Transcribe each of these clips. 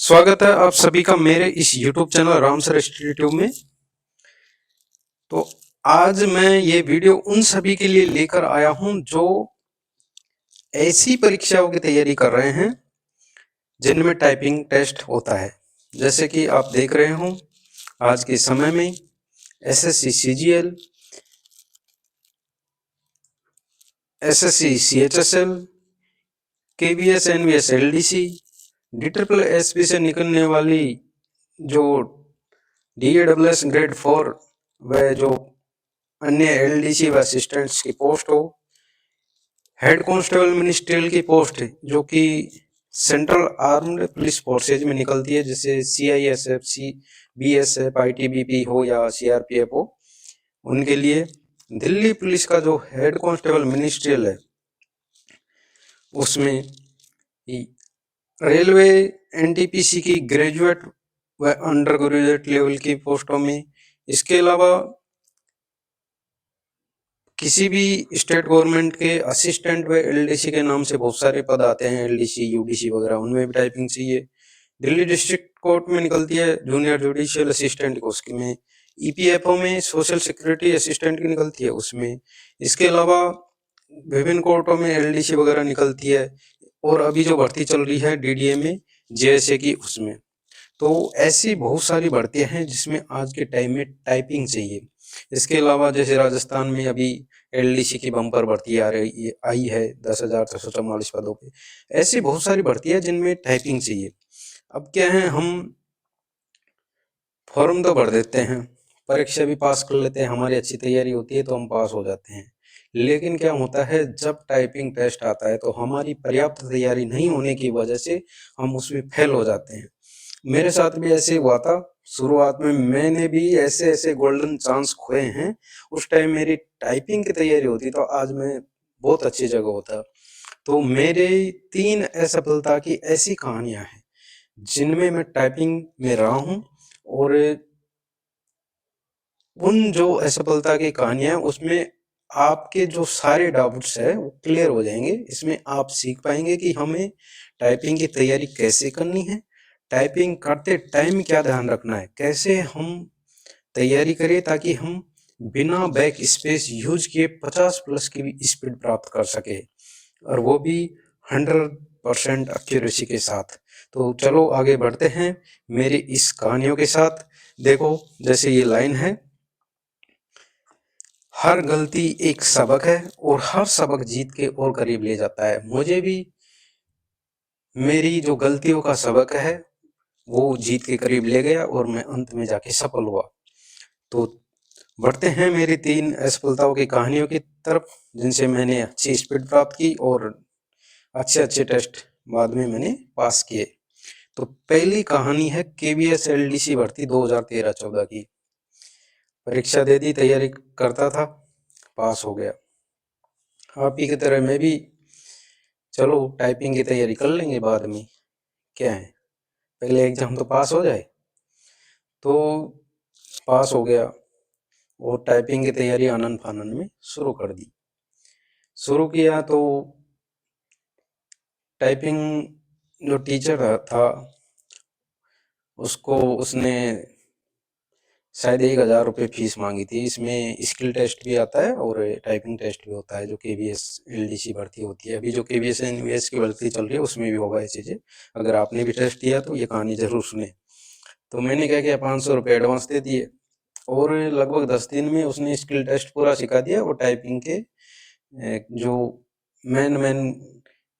स्वागत है आप सभी का मेरे इस YouTube channel Ram sir institute में। तो आज मैं ये वीडियो उन सभी के लिए लेकर आया हूं जो ऐसी परीक्षाओं की तैयारी कर रहे हैं जिनमें टाइपिंग टेस्ट होता है। जैसे कि आप देख रहे हो आज के समय में SSC CGL, SSC CHSL, KVS NVS LDC, DSSB से निकलने वाली जो DASS ग्रेड 4 व जो अन्य एलडीसी व असिस्टेंट्स की पोस्ट हो, हेड कांस्टेबल मिनिस्ट्रियल की पोस्ट जो कि सेंट्रल आर्म्ड पुलिस फोर्सेज में निकलती है, जैसे CISF, BSF, ITBP हो या CRPF हो, उनके लिए दिल्ली पुलिस का जो हेड कांस्टेबल मिनिस्ट्रियल है उसमें रेलवे NTPC की ग्रेजुएट व अंडर ग्रेजुएट लेवल की पोस्टों में, इसके अलावा किसी भी स्टेट गवर्नमेंट के असिस्टेंट व LDC के नाम से बहुत सारे पद आते हैं, LDC, UDC वगैरह, उनमें भी टाइपिंग चाहिए। दिल्ली डिस्ट्रिक्ट कोर्ट में निकलती है जूनियर जुडिशियल असिस्टेंट को, उसमें EPFO में सोशल सिक्योरिटी असिस्टेंट की निकलती है उसमें। इसके अलावा विभिन्न कोर्टों में LDC वगैरह निकलती है, और अभी जो भर्ती चल रही है DDA में JSA की, उसमें। तो ऐसी बहुत सारी भर्तियां हैं जिसमें आज के टाइम में टाइपिंग चाहिए। इसके अलावा जैसे राजस्थान में अभी LDC की बम्पर भर्ती आई है 10,344 पदों पे। ऐसी बहुत सारी भर्तियां जिनमें टाइपिंग चाहिए। अब क्या है, हम फॉर्म तो भर देते हैं, परीक्षा भी पास कर लेते हैं, हमारी अच्छी तैयारी होती है तो हम पास हो जाते हैं। लेकिन क्या होता है, जब टाइपिंग टेस्ट आता है तो हमारी पर्याप्त तैयारी नहीं होने की वजह से हम उसमें फेल हो जाते हैं। मेरे साथ भी ऐसे हुआ था। शुरुआत में मैंने भी ऐसे ऐसे गोल्डन चांस खोए हैं। उस टाइम मेरी टाइपिंग की तैयारी होती तो आज मैं बहुत अच्छी जगह होता। तो मेरे 3 असफलता की ऐसी कहानियां हैं जिनमें मैं टाइपिंग में रहा हूं, और उन जो असफलता की कहानियां हैं उसमें आपके जो सारे डाउट्स है वो क्लियर हो जाएंगे। इसमें आप सीख पाएंगे कि हमें टाइपिंग की तैयारी कैसे करनी है, टाइपिंग करते टाइम क्या ध्यान रखना है, कैसे हम तैयारी करें ताकि हम बिना बैक स्पेस यूज किए 50+ की भी स्पीड प्राप्त कर सके, और वो भी 100% एक्यूरेसी के साथ। तो चलो आगे बढ़ते हैं मेरी इस कहानियों के साथ। देखो, जैसे ये लाइन है, हर गलती एक सबक है और हर सबक जीत के और करीब ले जाता है। मुझे भी मेरी जो गलतियों का सबक है वो जीत के करीब ले गया और मैं अंत में जाके सफल हुआ। तो बढ़ते हैं मेरी 3 असफलताओं की कहानियों की तरफ, जिनसे मैंने अच्छी स्पीड प्राप्त की और अच्छे अच्छे टेस्ट बाद में मैंने पास किए। तो पहली कहानी है KVS LDC भर्ती 2013-14 की। परीक्षा दे दी, तैयारी करता था, पास हो गया। आप ही की तरह मैं भी, चलो टाइपिंग की तैयारी कर लेंगे बाद में, क्या है, पहले एग्जाम तो पास हो जाए। तो पास हो गया और टाइपिंग की तैयारी आनन फानन में शुरू कर दी। शुरू किया तो टाइपिंग जो टीचर था उसने शायद 1,000 रुपये फीस मांगी थी। इसमें स्किल टेस्ट भी आता है और टाइपिंग टेस्ट भी होता है, जो KVS LDC भर्ती होती है। अभी जो KVS NVS की भर्ती चल रही है उसमें भी होगा ये चीज़ें। अगर आपने भी टेस्ट दिया तो ये कहानी जरूर सुने। तो मैंने क्या किया, 500 रुपये एडवांस दे दिए, और लगभग 10 दिन में उसने स्किल टेस्ट पूरा सिखा दिया। और टाइपिंग के जो मेन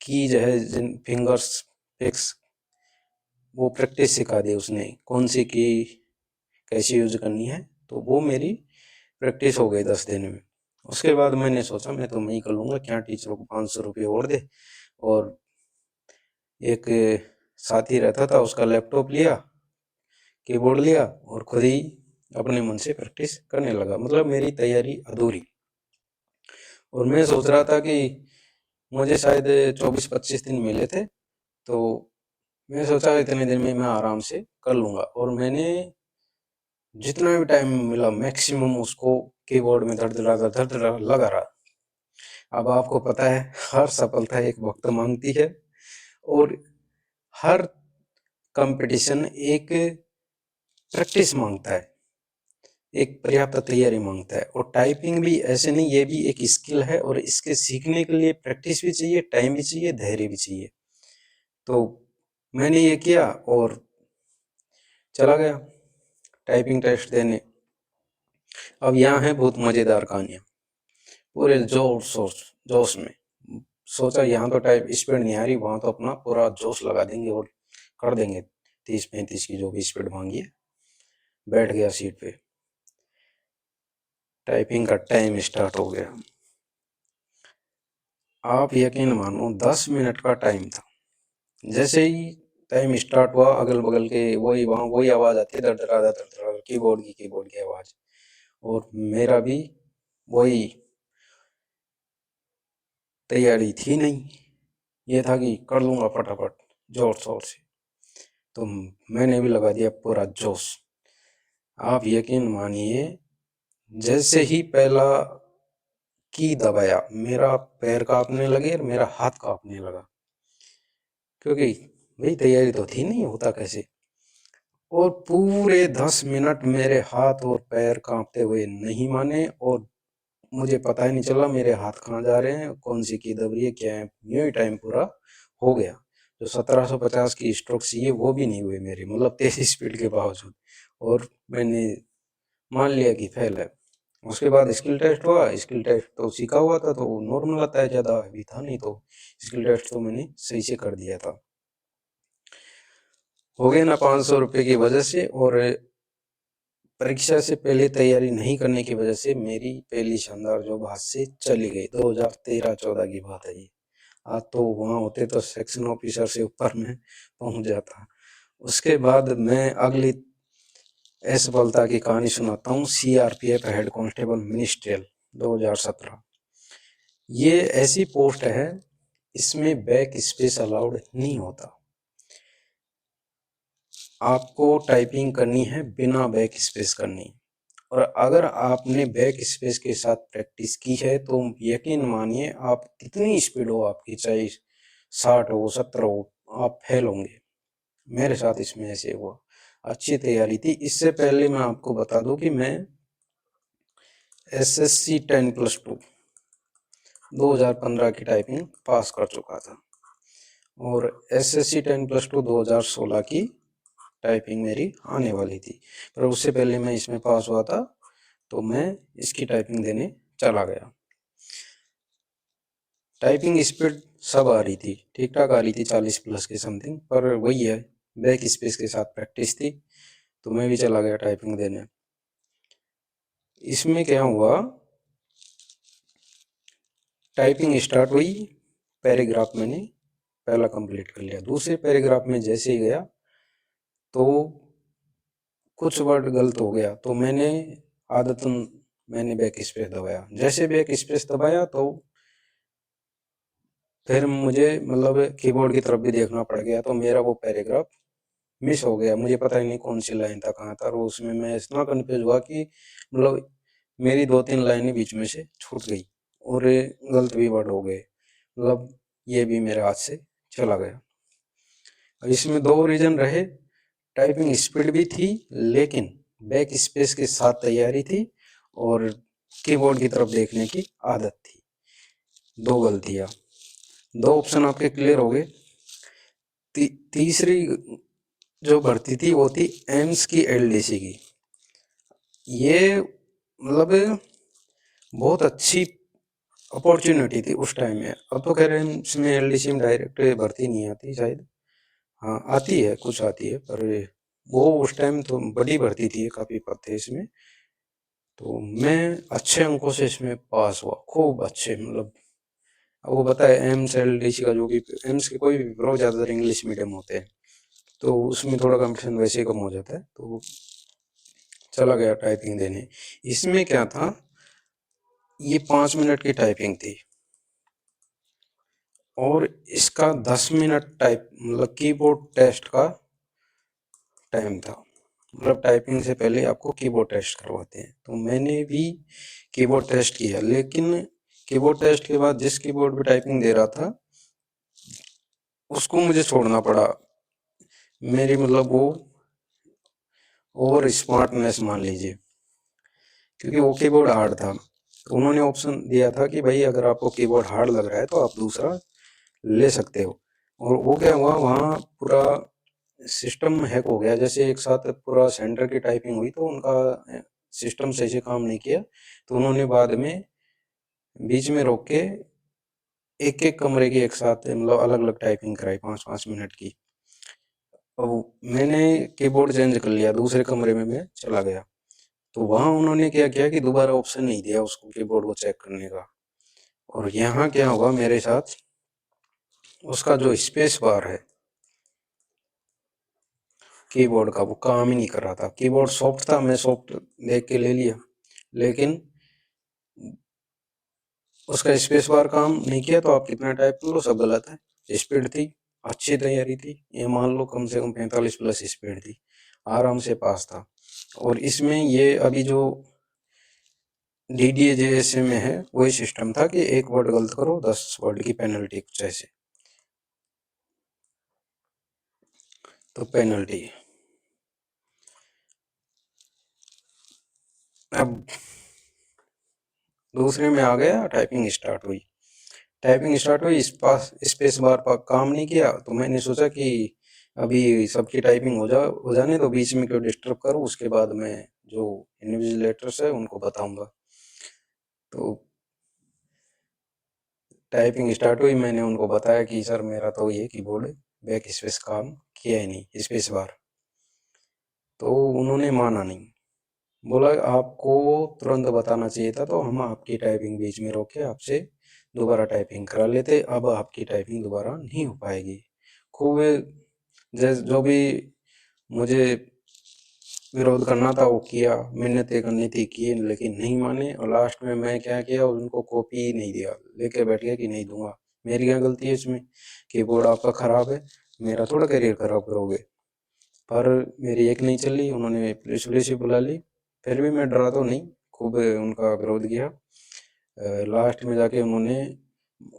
कीज है, जिन फिंगर्स फिक्स, वो प्रैक्टिस सिखा दी उसने, कौन सी की कैसे यूज करनी है। तो वो मेरी प्रैक्टिस हो गई 10 दिन में। उसके बाद मैंने सोचा मैं तो मैं ही कर लूँगा, क्या टीचरों को 500 रुपये और दे। और एक साथी रहता था, उसका लैपटॉप लिया, कीबोर्ड लिया और खुद ही अपने मन से प्रैक्टिस करने लगा। मतलब मेरी तैयारी अधूरी। और मैं सोच रहा था कि मुझे शायद 24-25 दिन मिले थे, तो मैं सोचा इतने दिन में मैं आराम से कर लूँगा। और मैंने जितना भी टाइम मिला मैक्सिमम उसको कीबोर्ड में धड़ लगा रहा। अब आपको पता है, हर सफलता एक वक्त मांगती है, और हर कंपटीशन एक प्रैक्टिस मांगता है, एक पर्याप्त तैयारी मांगता है। और टाइपिंग भी ऐसे नहीं, ये भी एक स्किल है और इसके सीखने के लिए प्रैक्टिस भी चाहिए, टाइम भी चाहिए, धैर्य भी चाहिए। तो मैंने ये किया और चला गया टाइपिंग टेस्ट देने। अब यहाँ है बहुत मजेदार कहानियां, पूरे जोश में सोचा यहाँ तो टाइप स्पीड नहीं आ रही, वहां तो अपना पूरा जोश लगा देंगे और कर देंगे 30-35 की जो भी स्पीड मांगी है। बैठ गया सीट पे, टाइपिंग का टाइम स्टार्ट हो गया। आप यकीन मानो 10 मिनट का टाइम था। जैसे ही टाइम स्टार्ट हुआ, अगल बगल के वही आवाज आती है, दरदरा कीबोर्ड की आवाज। और मेरा भी वही तैयारी थी नहीं, ये था कि कर लूंगा फटाफट जोर शोर से। तो मैंने भी लगा दिया पूरा जोश। आप यकीन मानिए, जैसे ही पहला की दबाया, मेरा पैर कांपने लगे और मेरा हाथ कांपने लगा, क्योंकि भाई तैयारी तो थी नहीं, होता कैसे। और पूरे 10 मिनट मेरे हाथ और पैर कांपते हुए नहीं माने, और मुझे पता ही नहीं चला मेरे हाथ कहाँ जा रहे हैं, कौन सी की दब रही है, क्या है। यही टाइम पूरा हो गया। जो 1750 की स्ट्रोक चाहिए वो भी नहीं हुए मेरी, मतलब तेज स्पीड के बावजूद। और मैंने मान लिया कि फेल है। उसके बाद स्किल टेस्ट हुआ। स्किल टेस्ट तो सीखा हुआ था तो नॉर्मल आता है, ज़्यादा भी था नहीं, तो स्किल टेस्ट तो मैंने सही से कर दिया था। हो गए ना 500 रुपये की वजह से, और परीक्षा से पहले तैयारी नहीं करने की वजह से मेरी पहली शानदार जॉब हाथ से चली गई। 2013-14 की बात है ये। आज तो वहाँ होते तो सेक्शन ऑफिसर से ऊपर में पहुंच जाता। उसके बाद मैं अगली असफलता की कहानी सुनाता हूँ। CRPF head constable ministerial 2017। ये ऐसी पोस्ट है, इसमें बैक स्पेस अलाउड नहीं होता। आपको टाइपिंग करनी है बिना बैक स्पेस करनी। और अगर आपने बैक स्पेस के साथ प्रैक्टिस की है तो यकीन मानिए, आप कितनी स्पीड हो आपकी, चाहे 60 हो 70 हो, आप फेल होंगे। मेरे साथ इसमें ऐसे हुआ। अच्छी तैयारी थी। इससे पहले मैं आपको बता दूं कि मैं SSC 10+2 2015 की टाइपिंग पास कर चुका था, और SSC 10+2 2016 की टाइपिंग मेरी आने वाली थी। पर उससे पहले मैं इसमें पास हुआ था, तो मैं इसकी टाइपिंग देने चला गया। टाइपिंग स्पीड सब आ रही थी, ठीक ठाक आ रही थी, 40+ के समथिंग। पर वही है, बैक स्पेस के साथ प्रैक्टिस थी, तो मैं भी चला गया टाइपिंग देने। इसमें क्या हुआ, टाइपिंग स्टार्ट हुई, पैराग्राफ मैंने पहला कंप्लीट कर लिया। दूसरे पैराग्राफ में जैसे ही गया तो कुछ वर्ड गलत हो गया, तो मैंने बैक स्पेस दबाया। जैसे बैक स्पेस दबाया तो फिर मुझे मतलब कीबोर्ड की तरफ भी देखना पड़ गया, तो मेरा वो पैराग्राफ मिस हो गया। मुझे पता ही नहीं कौन सी लाइन था, कहाँ था, और उसमें मैं इतना कंफ्यूज हुआ कि मतलब मेरी 2-3 लाइनें बीच में से छूट गई और गलत भी वर्ड हो गए। मतलब ये भी मेरे हाथ से चला गया। इसमें 2 रीजन रहे, टाइपिंग स्पीड भी थी लेकिन बैक स्पेस के साथ तैयारी थी, और कीबोर्ड की तरफ देखने की आदत थी। 2 गलतियां। 2 ऑप्शन आपके क्लियर हो गए। तीसरी जो भर्ती थी वो थी एम्स की LDC की। ये मतलब बहुत अच्छी अपॉर्चुनिटी थी उस टाइम में। अब तो कह रहे हैं इसमें LDC में डायरेक्ट भर्ती नहीं आती शायद, हाँ आती है, कुछ आती है, पर वो उस टाइम तो बड़ी भर्ती थी, काफ़ी पद थे इसमें। तो मैं अच्छे अंकों से इसमें पास हुआ, खूब अच्छे, मतलब आपको पता है एम्स LDC का जो भी एम्स के कोई भी पेपर ज़्यादातर इंग्लिश मीडियम होते हैं, तो उसमें थोड़ा कंपटीशन वैसे ही कम हो जाता है। तो चला गया टाइपिंग देने। इसमें क्या था, ये 5 मिनट की टाइपिंग थी और इसका 10 मिनट टाइप मतलब कीबोर्ड टेस्ट का टाइम था। मतलब टाइपिंग से पहले आपको कीबोर्ड टेस्ट करवाते हैं, तो मैंने भी कीबोर्ड टेस्ट किया। लेकिन कीबोर्ड टेस्ट के बाद जिस कीबोर्ड पे टाइपिंग दे रहा था उसको मुझे छोड़ना पड़ा। मेरी मतलब वो ओवर स्मार्टनेस मान लीजिए, क्योंकि वो कीबोर्ड हार्ड था। तो उन्होंने ऑप्शन दिया था कि भाई अगर आपको कीबोर्ड हार्ड लग रहा है तो आप दूसरा ले सकते हो। और वो क्या हुआ, वहाँ पूरा सिस्टम हैक हो गया। जैसे एक साथ पूरा सेंटर की टाइपिंग हुई तो उनका सिस्टम सही से काम नहीं किया, तो उन्होंने बाद में बीच में रोक के एक एक कमरे की एक साथ मतलब अलग अलग टाइपिंग कराई 5-5 मिनट की। और मैंने कीबोर्ड चेंज कर लिया, दूसरे कमरे में मैं चला गया, तो वहां उन्होंने क्या किया कि दोबारा ऑप्शन नहीं दिया उसको कीबोर्ड को चेक करने का। और यहाँ क्या हुआ मेरे साथ, उसका जो स्पेस बार है कीबोर्ड का वो काम ही नहीं कर रहा था। कीबोर्ड सॉफ्ट था, मैं सॉफ्ट देख के ले लिया, लेकिन उसका स्पेस बार काम नहीं किया, तो आप कितना टाइप कर लो सब गलत है। स्पीड थी, अच्छी तैयारी थी, ये मान लो कम से कम 45 प्लस स्पीड थी, आराम से पास था। और इसमें ये अभी जो DDA में है वही सिस्टम था कि एक वर्ड गलत करो 10 वर्ड की पेनल्टी, कुछ ऐसे। तो पेनल्टी अब दूसरे में आ गया, टाइपिंग स्टार्ट हुई। टाइपिंग स्टार्ट हुई, स्पेस बार पर काम नहीं किया, तो मैंने सोचा कि अभी सबकी टाइपिंग हो जाने तो बीच में क्यों डिस्टर्ब करूँ, उसके बाद मैं जो इन्विजिलेटर्स है उनको बताऊंगा। तो टाइपिंग स्टार्ट हुई, मैंने उनको बताया कि सर मेरा तो ये कीबोर्ड बैक स्पेस काम किया ही नहीं, स्पेस बार। तो उन्होंने माना नहीं, बोला आपको तुरंत बताना चाहिए था, तो हम आपकी टाइपिंग बीच में रोक के आपसे दोबारा टाइपिंग करा लेते, अब आपकी टाइपिंग दोबारा नहीं हो पाएगी। खूब जो भी मुझे विरोध करना था वो किया, मिन्नतें करनी थी की, लेकिन नहीं माने। और लास्ट में मैं क्या किया, उनको कॉपी ही नहीं दिया, लेके बैठ गया कि नहीं दूंगा। मेरी क्या गलती है इसमें, कीबोर्ड आपका खराब है, मेरा थोड़ा करियर खराब करोगे। पर मेरी एक नहीं चली, उन्होंने पुलिस वुलिस भी बुला ली, फिर भी मैं डरा तो नहीं, खूब उनका विरोध किया। लास्ट में जाके उन्होंने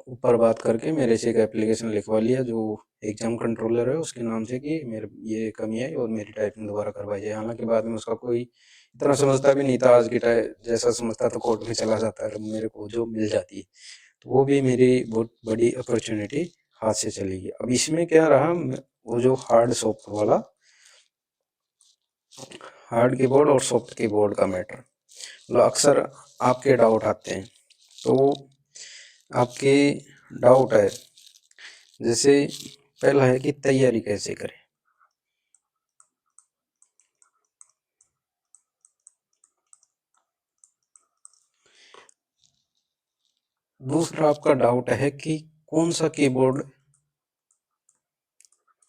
ऊपर बात करके मेरे से एक एप्लीकेशन लिखवा लिया जो एग्जाम कंट्रोलर है उसके नाम से, कि मेरे ये कमी आई और मेरी टाइपिंग दोबारा करवाई जाए। हालांकि बाद में उसका कोई इतना समझता भी नहीं था, आज की जैसा समझता तो कोर्ट में चला जाता है, मेरे को जो मिल जाती है। तो वो भी मेरी बहुत बड़ी अपॉर्चुनिटी हाथ से चली गई। अब इसमें क्या रहा, वो जो हार्ड कीबोर्ड और सॉफ्ट कीबोर्ड का मैटर, मतलब अक्सर आपके डाउट आते हैं। तो आपके डाउट है, जैसे पहला है कि तैयारी कैसे करें, दूसरा आपका डाउट है कि कौन सा कीबोर्ड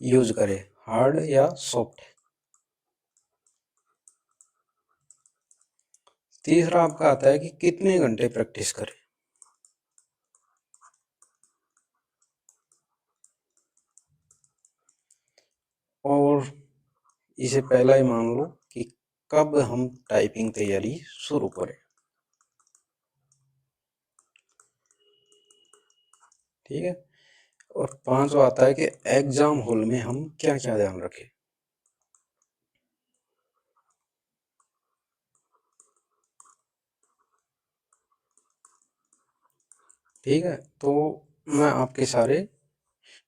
यूज करें, हार्ड या सॉफ्ट। तीसरा आपका आता है कि कितने घंटे प्रैक्टिस करें। और इसे पहला ही मान लो कि कब हम टाइपिंग तैयारी शुरू करें। ठीक है। और पांचवा आता है कि एग्जाम हॉल में हम क्या क्या ध्यान रखें। ठीक है। तो मैं आपके सारे,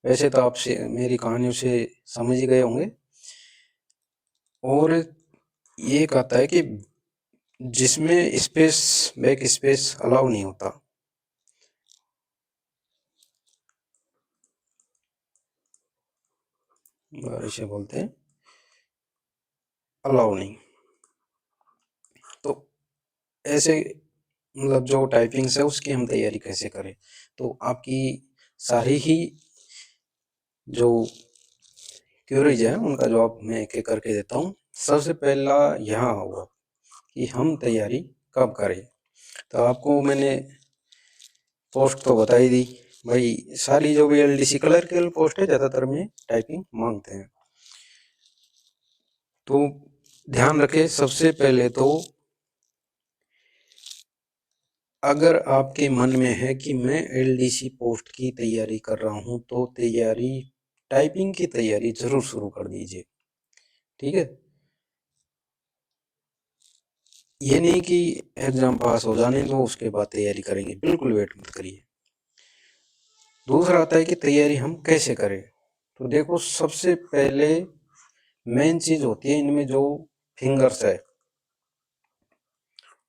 वैसे तो आपसे मेरी कहानियों से समझ ही गए होंगे। और ये कहता है कि जिसमें स्पेस बैक स्पेस अलाउ नहीं होता, इसे बोलते हैं अलाउ नहीं। तो ऐसे मतलब जो टाइपिंग्स है उसकी हम तैयारी कैसे करें, तो आपकी सारी ही जो क्यूरीज है उनका जवाब मैं एक एक करके देता हूँ। सबसे पहला यहाँ होगा कि हम तैयारी कब करें। तो आपको मैंने पोस्ट तो बता ही दी भाई, सारी जो भी LDC क्लर्कल पोस्ट है ज़्यादातर में टाइपिंग मांगते हैं। तो ध्यान रखें सबसे पहले तो, अगर आपके मन में है कि मैं LDC पोस्ट की तैयारी कर रहा हूं, तो तैयारी टाइपिंग की तैयारी जरूर शुरू कर दीजिए, ठीक है। ये नहीं कि एग्जाम पास हो जाने दो उसके बाद तैयारी करेंगे, बिल्कुल वेट मत करिए। दूसरा आता है कि तैयारी हम कैसे करें। तो देखो, सबसे पहले मेन चीज होती है इनमें जो फिंगर्स है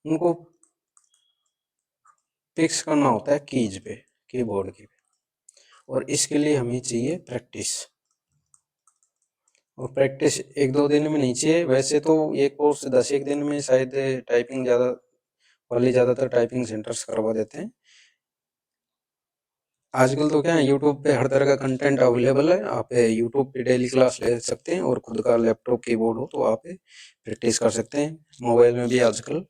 उनको फिक्स करना होता है कीज पे, कीबोर्ड की, और इसके लिए हमें चाहिए प्रैक्टिस। और प्रैक्टिस एक दो दिन में नहीं चाहिए, वैसे तो ये कोर्स 10 एक दिन में शायद टाइपिंग ज़्यादा वाले ज़्यादातर टाइपिंग सेंटर्स करवा देते हैं। आजकल तो क्या है, यूट्यूब पे हर तरह का कंटेंट अवेलेबल है, आप यूट्यूब पे डेली क्लास ले सकते हैं, और खुद का लैपटॉप कीबोर्ड हो तो आप प्रैक्टिस कर सकते हैं। मोबाइल में भी आजकल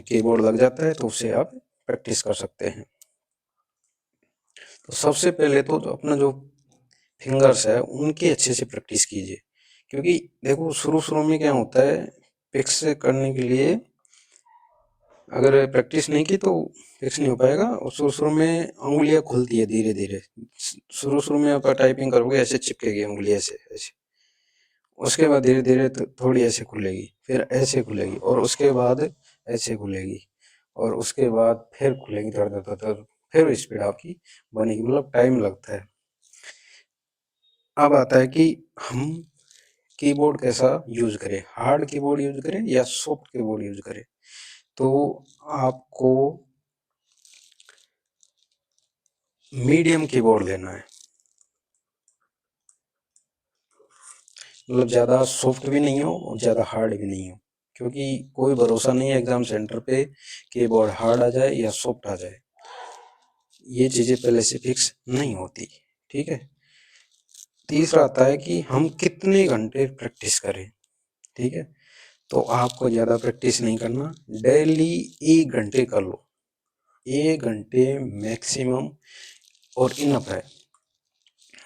कीबोर्ड लग जाता है, तो उससे आप प्रैक्टिस कर सकते हैं। तो सबसे पहले तो अपना जो फिंगर्स है उनकी अच्छे से प्रैक्टिस कीजिए, क्योंकि देखो शुरू शुरू में क्या होता है, फिक्स करने के लिए अगर प्रैक्टिस नहीं की तो फिक्स नहीं हो पाएगा। और शुरू शुरू में उंगलियां खुलती है धीरे धीरे, शुरू शुरू में आप टाइपिंग करोगे ऐसे चिपकेगी उंगली, ऐसे ऐसे, उसके बाद धीरे धीरे थोड़ी ऐसे खुलेगी, फिर ऐसे खुलेगी, और उसके बाद ऐसे खुलेगी, और उसके बाद फिर खुलेगी धड़ धड़ धड़, फिर स्पीड आपकी बनेगी, मतलब टाइम लगता है। अब आता है कि हम कीबोर्ड कैसा यूज करें, हार्ड कीबोर्ड यूज करें या सॉफ्ट कीबोर्ड यूज करें। तो आपको मीडियम कीबोर्ड लेना है, मतलब ज़्यादा सॉफ्ट भी नहीं हो और ज़्यादा हार्ड भी नहीं हो, क्योंकि कोई भरोसा नहीं है एग्जाम सेंटर पे कीबोर्ड हार्ड आ जाए या सॉफ्ट आ जाए, ये चीज़ें पहले से फिक्स नहीं होती, ठीक है। तीसरा आता है कि हम कितने घंटे प्रैक्टिस करें, ठीक है। तो आपको ज़्यादा प्रैक्टिस नहीं करना, डेली 1 घंटे कर लो, 1 घंटे मैक्सिमम और इनफ है,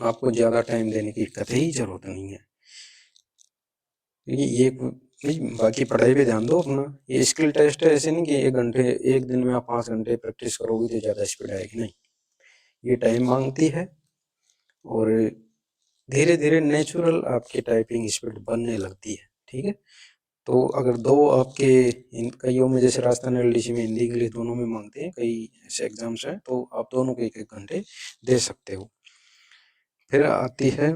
आपको ज़्यादा टाइम देने की कतई ज़रूरत नहीं है। ये नहीं, बाकी पढ़ाई पे ध्यान दो अपना। ये स्किल टेस्ट है, ऐसे नहीं कि 1 घंटे, एक दिन में आप 5 घंटे प्रैक्टिस करोगे तो ज़्यादा स्पीड आएगी, नहीं। ये टाइम मांगती है, और धीरे धीरे नेचुरल आपकी टाइपिंग स्पीड बनने लगती है, ठीक है। तो अगर दो आपके इन कईयों में, जैसे राजस्थान एलडीसी में हिंदी इंग्लिश दोनों में मांगते हैं, कई ऐसे एग्जाम्स हैं, तो आप दोनों के 1-1 घंटे दे सकते हो। फिर आती है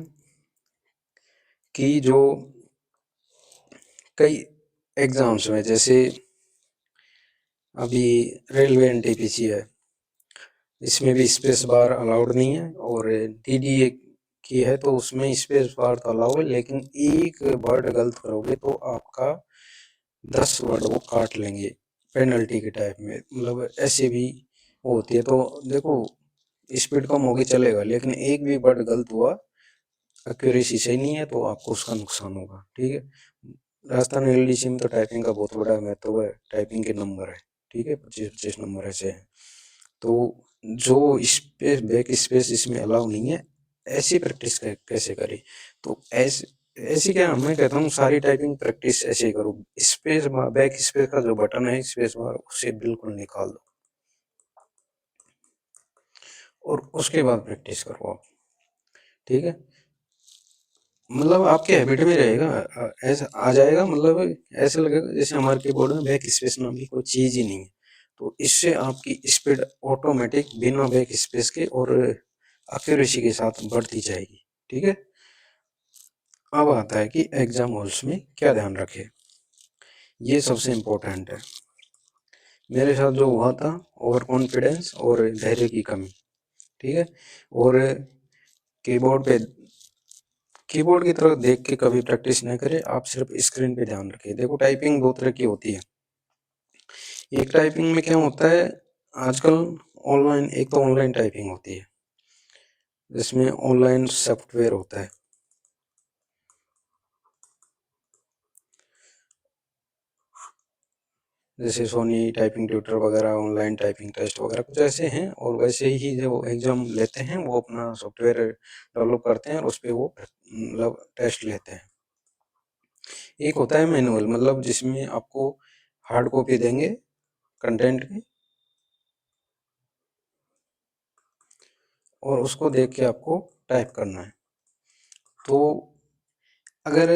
कि जो कई एग्जाम्स में, जैसे अभी रेलवे एनटीपीसी है, इसमें भी स्पेस बार अलाउड नहीं है, और डीडीए की है तो उसमें स्पेस बार तो अलाउ है, लेकिन एक वर्ड गलत करोगे तो आपका 10 वर्ड वो काट लेंगे पेनल्टी के टाइप में, मतलब ऐसे भी होती है। तो देखो, स्पीड कम होगी चलेगा, लेकिन एक भी वर्ड गलत हुआ, एक्यूरेसी सही नहीं है, तो आपको उसका नुकसान होगा, ठीक है। राजस्थान एलडीसी में तो टाइपिंग का बहुत बड़ा महत्व है, टाइपिंग के नंबर है, ठीक है, 25-25 नंबर ऐसे हैं। तो जो स्पेस बैक स्पेस इसमें अलाउ नहीं है, ऐसी प्रैक्टिस कैसे करें। तो ऐसे ऐसी क्या, मैं कहता हूँ सारी टाइपिंग प्रैक्टिस ऐसे ही करो, स्पेस बैक स्पेस का जो बटन है स्पेस बार, उसे बिल्कुल निकाल दो, और उसके बाद प्रैक्टिस करो आप, ठीक है। मतलब आपके हैबिट में रहेगा, ऐसा आ जाएगा, मतलब ऐसे लगेगा जैसे हमारे कीबोर्ड में बैक स्पेस नाम की कोई चीज ही नहीं है। तो इससे आपकी स्पीड ऑटोमेटिक बिना बैक स्पेस के और एक्यूरेसी के साथ बढ़ती जाएगी, ठीक है। अब आता है कि एग्जाम हॉल्स में क्या ध्यान रखें, ये सबसे इम्पोर्टेंट है। मेरे साथ जो हुआ था, ओवर कॉन्फिडेंस और धैर्य की कमी, ठीक है। और कीबोर्ड पे, कीबोर्ड की तरफ देख के कभी प्रैक्टिस नहीं करें, आप सिर्फ स्क्रीन पे ध्यान रखिए। देखो, टाइपिंग दो तरह की होती है। एक टाइपिंग में क्या होता है आजकल, ऑनलाइन, एक तो ऑनलाइन टाइपिंग होती है जिसमें ऑनलाइन सॉफ्टवेयर होता है, जैसे सोनी टाइपिंग ट्यूटर वगैरह, ऑनलाइन टाइपिंग टेस्ट वगैरह कुछ ऐसे हैं। और वैसे ही जो एग्जाम लेते हैं वो अपना सॉफ्टवेयर डेवलप करते हैं और उस पर वो मतलब टेस्ट लेते हैं। एक होता है मैनुअल, मतलब जिसमें आपको हार्ड कॉपी देंगे कंटेंट की, और उसको देख के आपको टाइप करना है। तो अगर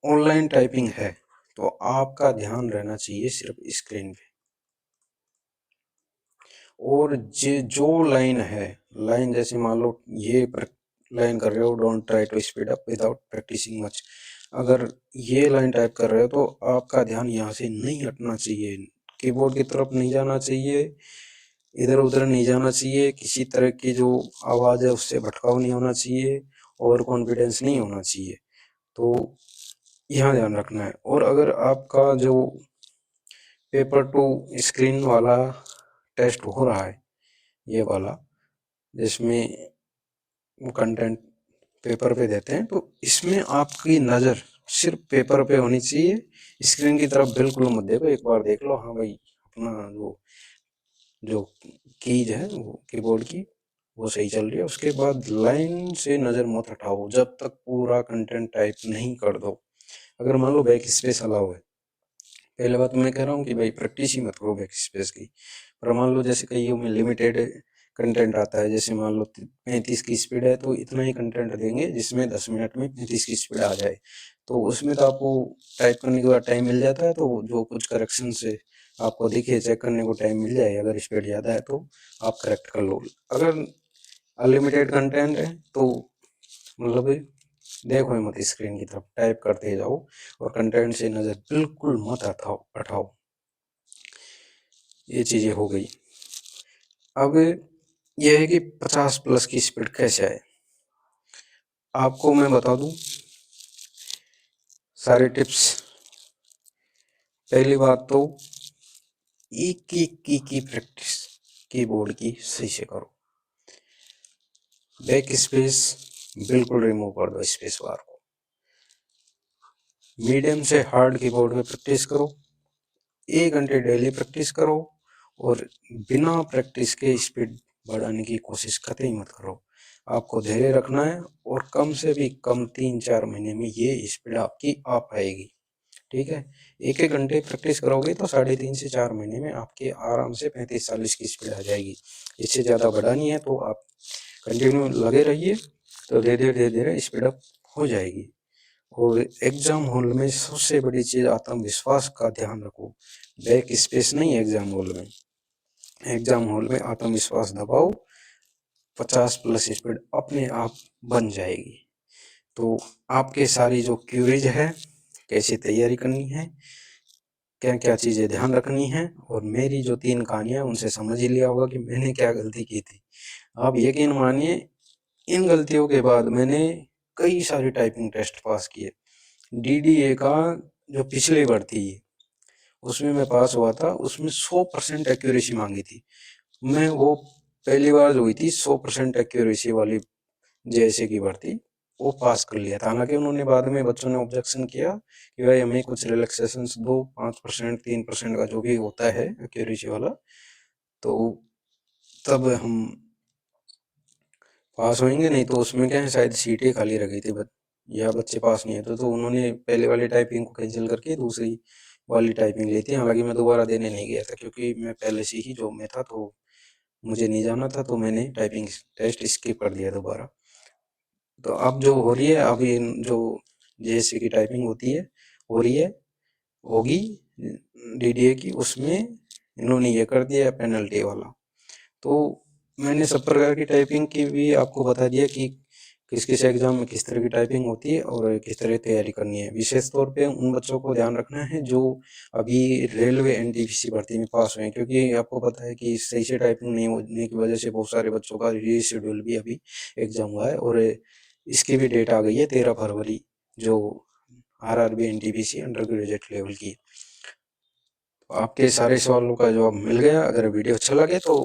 ऑनलाइन टाइपिंग है तो आपका ध्यान रहना चाहिए सिर्फ स्क्रीन पे, और जो लाइन है, लाइन जैसे मान लो ये लाइन कर रहे हो, don't try to speed up without practising much, अगर ये लाइन टाइप कर रहे हो तो आपका ध्यान यहाँ से नहीं हटना चाहिए, कीबोर्ड की तरफ नहीं जाना चाहिए, इधर उधर नहीं जाना चाहिए, किसी तरह की जो आवाज़ है उससे भटकाव नहीं होना चाहिए, ओवर कॉन्फिडेंस नहीं होना चाहिए। तो यहाँ ध्यान रखना है। और अगर आपका जो पेपर टू स्क्रीन वाला टेस्ट हो रहा है, ये वाला जिसमें वो कंटेंट पेपर पे देते हैं, तो इसमें आपकी नज़र सिर्फ पेपर पे होनी चाहिए, स्क्रीन की तरफ बिल्कुल मत देखो। एक बार देख लो, हाँ भाई अपना जो कीज है वो कीबोर्ड की वो सही चल रही है, उसके बाद लाइन से नज़र मत हटाओ जब तक पूरा कंटेंट टाइप नहीं कर दो। अगर मान लो बैक स्पेस अलाउ है, पहले बात मैं कह रहा हूँ कि भाई प्रैक्टिस ही मत करो बैक स्पेस की, पर मान लो जैसे कईयों में लिमिटेड कंटेंट आता है, जैसे मान लो 35 की स्पीड है तो इतना ही कंटेंट देंगे जिसमें 10 मिनट में 35 की स्पीड आ जाए, तो उसमें तो आपको टाइप करने के बाद टाइम मिल जाता है, तो जो कुछ करेक्शन से आपको दिखे चेक करने को टाइम मिल जाए, अगर स्पीड ज़्यादा है तो आप करेक्ट कर लो। अगर अनलिमिटेड कंटेंट है तो मतलब देखो ही मत स्क्रीन की तरफ, टाइप करते जाओ और कंटेंट से नज़र बिल्कुल मत हटाओ। ये चीज़ें हो गई। अब यह है कि 50 प्लस की स्पीड कैसे आए, आपको मैं बता दूं सारे टिप्स। पहली बात तो एक एक की प्रैक्टिस कीबोर्ड की सही से करो, बैक स्पेस बिल्कुल रिमूव कर दो, स्पेस बार को। मीडियम से हार्ड कीबोर्ड पे प्रैक्टिस करो, 1 घंटे डेली प्रैक्टिस करो, और बिना प्रैक्टिस के स्पीड बढ़ाने की कोशिश कतई मत करो। आपको धैर्य रखना है और कम से भी कम 3-4 महीने में ये स्पीड आपकी आ पाएगी। ठीक है, 1-1 घंटे प्रैक्टिस करोगे तो 3.5 से 4 महीने में आपके आराम से 35-40 की स्पीड आ जाएगी। इससे ज़्यादा बढ़ानी है तो आप कंटिन्यू लगे रहिए, तो धीरे धीरे स्पीड अप हो जाएगी। और एग्जाम हॉल में सबसे बड़ी चीज़ आत्मविश्वास का ध्यान रखो, बैक स्पेस नहीं एग्जाम हॉल में। एग्जाम हॉल में आत्मविश्वास दबाओ, 50 प्लस स्पीड अपने आप बन जाएगी। तो आपके सारी जो क्यूरीज है, कैसे तैयारी करनी है, क्या क्या चीज़ें ध्यान रखनी है, और मेरी जो 3 कहानियाँ उनसे समझ ही लिया होगा कि मैंने क्या गलती की थी। आप यकीन मानिए इन गलतियों के बाद मैंने कई सारे टाइपिंग टेस्ट पास किए। DDA का जो पिछली बार थी उसमें मैं पास हुआ था, उसमें 100% एक्यूरेसी मांगी थी। मैं वो पहली बार जो हुई थी 100% एक्यूरेसी वाली जैसे की भर्ती, वो पास कर लिया था। हालांकि उन्होंने बाद में बच्चों ने ऑब्जेक्शन किया कि भाई हमें कुछ रिलैक्सेशन दो, 5% 3% का जो भी होता है एक्यूरेसी वाला, तो तब हम पास होंगे, नहीं तो उसमें क्या है शायद सीटें खाली रह गई थी या बच्चे पास नहीं है, तो उन्होंने पहले वाली टाइपिंग को कैंसिल करके दूसरी वाली टाइपिंग ली थी। हालांकि मैं दोबारा देने नहीं गया था क्योंकि मैं पहले से ही जॉब में था, तो मुझे नहीं जाना था, तो मैंने टाइपिंग टेस्ट स्किप कर दिया दोबारा। तो अब जो हो रही है, अभी जो JSC की टाइपिंग होती है हो रही है, होगी DDA की, उसमें इन्होंने ये कर दिया पेनल्टी वाला। तो मैंने सब प्रकार की टाइपिंग की भी आपको बता दिया कि किस किस एग्जाम में किस तरह की टाइपिंग होती है और किस तरह तैयारी करनी है। विशेष तौर पे उन बच्चों को ध्यान रखना है जो अभी रेलवे NTPC भर्ती में पास हुए हैं, क्योंकि आपको पता है कि सही से टाइपिंग नहीं होने की वजह से बहुत सारे बच्चों का रीशेड्यूल भी अभी एग्जाम हुआ है, और इसकी भी डेट आ गई है 13 फरवरी, जो RRB NTPC under graduate level की। तो आपके सारे सवालों का जवाब मिल गया। अगर वीडियो अच्छा लगे तो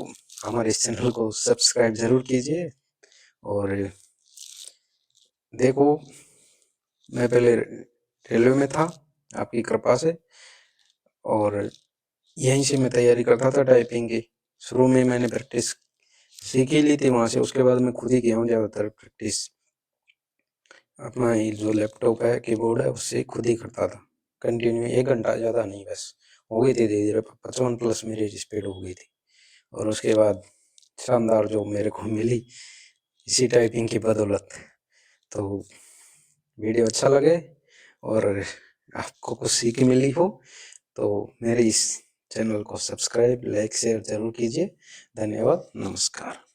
हमारे इस चैनल को सब्सक्राइब जरूर कीजिए। और देखो, मैं पहले रेलवे में था आपकी कृपा से, और यहीं से मैं तैयारी करता था टाइपिंग की। शुरू में मैंने प्रैक्टिस सीख ही ली थी वहाँ से, उसके बाद मैं खुद ही किया हूँ ज़्यादातर प्रैक्टिस। अपना ही जो लैपटॉप है, कीबोर्ड है, उससे खुद ही करता था कंटिन्यू, 1 घंटा, ज़्यादा नहीं, बस हो गई थी धीरे धीरे 55 प्लस मेरी स्पीड हो गई थी। और उसके बाद शानदार जॉब मेरे को मिली, इसी टाइपिंग की बदौलत। तो वीडियो अच्छा लगे और आपको कुछ सीख मिली हो तो मेरे इस चैनल को सब्सक्राइब, लाइक, शेयर जरूर कीजिए। धन्यवाद, नमस्कार।